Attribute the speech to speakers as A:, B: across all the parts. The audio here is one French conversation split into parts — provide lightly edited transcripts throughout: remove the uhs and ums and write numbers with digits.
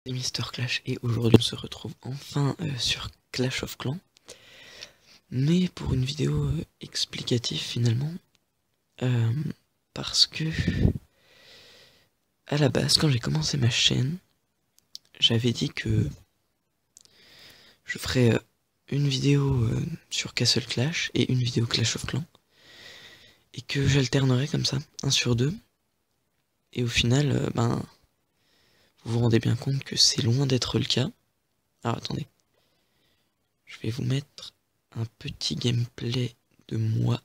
A: Mister Clash et aujourd'hui on se retrouve enfin sur Clash of Clans, mais pour une vidéo explicative finalement, parce que à la base quand j'ai commencé ma chaîne j'avais dit que je ferais une vidéo sur Castle Clash et une vidéo Clash of Clans et que j'alternerais comme ça, un sur deux, et au final vous vous rendez bien compte que c'est loin d'être le cas. Alors attendez, je vais vous mettre un petit gameplay de moi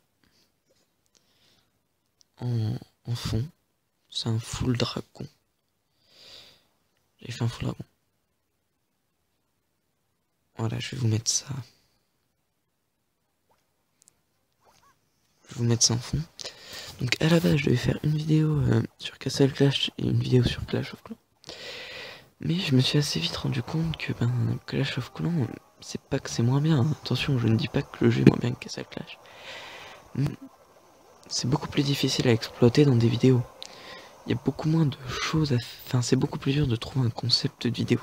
A: en fond. C'est un full dragon. J'ai fait un full dragon. Voilà, je vais vous mettre ça. Je vais vous mettre ça en fond. Donc à la base, je devais faire une vidéo sur Castle Clash et une vidéo sur Clash of Clans. Mais je me suis assez vite rendu compte que Clash of Clans, c'est pas que c'est moins bien. Attention, je ne dis pas que le jeu est moins bien que Castle Clash. C'est beaucoup plus difficile à exploiter dans des vidéos. Il y a beaucoup moins de choses à faire. Enfin, c'est beaucoup plus dur de trouver un concept de vidéo.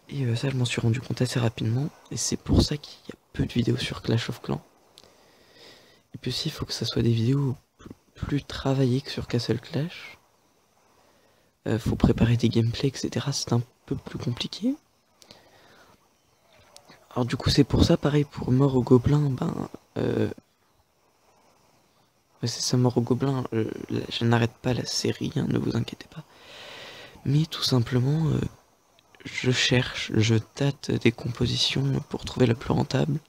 A: Et ça, je m'en suis rendu compte assez rapidement. Et c'est pour ça qu'il y a peu de vidéos sur Clash of Clans. Et puis aussi, il faut que ça soit des vidéos plus travaillées que sur Castle Clash. Faut préparer des gameplays, etc. C'est un peu plus compliqué. Alors du coup, c'est pour ça, pareil, pour Mort aux Gobelins, ouais, c'est ça, Mort aux Gobelins, je n'arrête pas la série, hein, ne vous inquiétez pas. Mais tout simplement, je tâte des compositions pour trouver la plus rentable.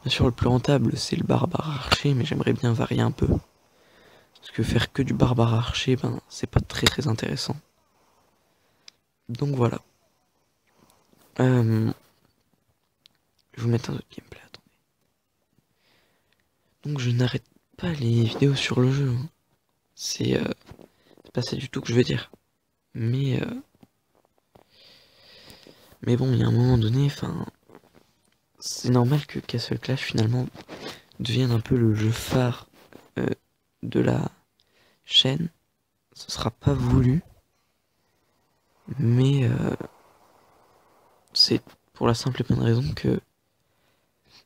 A: Bien sûr, le plus rentable, c'est le barbare archer, mais j'aimerais bien varier un peu. Parce que faire que du barbare archer, c'est pas très intéressant. Donc voilà. Je vais vous mettre un autre gameplay, attendez. Donc je n'arrête pas les vidéos sur le jeu, hein. C'est pas ça du tout que je veux dire. Mais bon, il y a un moment donné, c'est normal que Castle Clash finalement devienne un peu le jeu phare de la chaîne. Ce sera pas voulu, mais c'est pour la simple et bonne raison que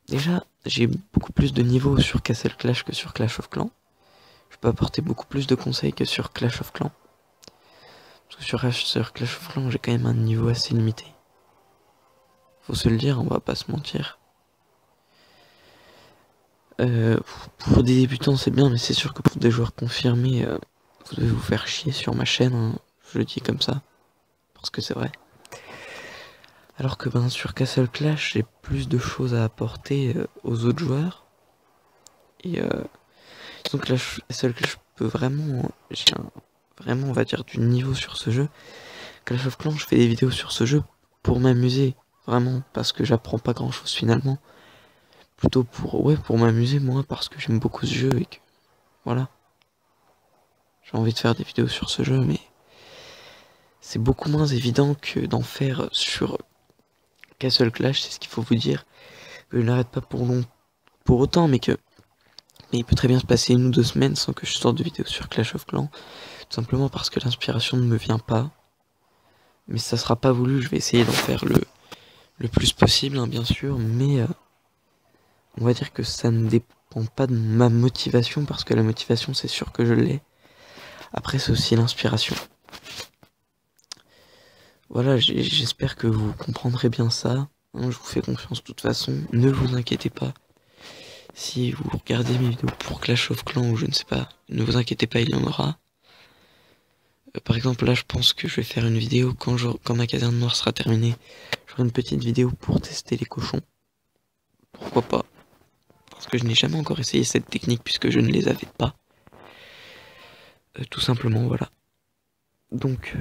A: déjà j'ai beaucoup plus de niveaux sur Castle Clash que sur Clash of Clans. Je peux apporter beaucoup plus de conseils que sur Clash of Clans. Parce que sur Clash of Clans, j'ai quand même un niveau assez limité. Faut se le dire, on va pas se mentir. Pour des débutants, c'est bien, mais c'est sûr que pour des joueurs confirmés, vous devez vous faire chier sur ma chaîne, hein. Je le dis comme ça, parce que c'est vrai. Alors que sur Castle Clash, j'ai plus de choses à apporter aux autres joueurs. Et donc Castle Clash peut vraiment, vraiment, on va dire, du niveau sur ce jeu. Clash of Clans, je fais des vidéos sur ce jeu pour m'amuser, vraiment, parce que j'apprends pas grand chose finalement. Plutôt pour m'amuser, moi, parce que j'aime beaucoup ce jeu et que, voilà. J'ai envie de faire des vidéos sur ce jeu, mais c'est beaucoup moins évident que d'en faire sur Castle Clash, c'est ce qu'il faut vous dire. Que je n'arrête pas pour autant, mais il peut très bien se passer 1 ou 2 semaines sans que je sorte de vidéo sur Clash of Clans. Tout simplement parce que l'inspiration ne me vient pas. Mais ça sera pas voulu, je vais essayer d'en faire le plus possible, hein, bien sûr, mais on va dire que ça ne dépend pas de ma motivation, parce que la motivation, c'est sûr que je l'ai. Après, c'est aussi l'inspiration. Voilà, j'espère que vous comprendrez bien ça, hein, je vous fais confiance de toute façon, ne vous inquiétez pas. Si vous regardez mes vidéos pour Clash of Clans ou je ne sais pas, ne vous inquiétez pas, il y en aura. Par exemple, là, je pense que je vais faire une vidéo quand ma caserne noire sera terminée. J'aurai une petite vidéo pour tester les cochons. Pourquoi pas? Parce que je n'ai jamais encore essayé cette technique puisque je ne les avais pas. Tout simplement, voilà. Donc,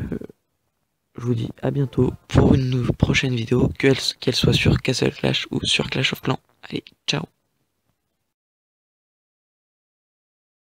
A: je vous dis à bientôt pour une prochaine vidéo, qu'elle soit sur Castle Clash ou sur Clash of Clans. Allez, ciao!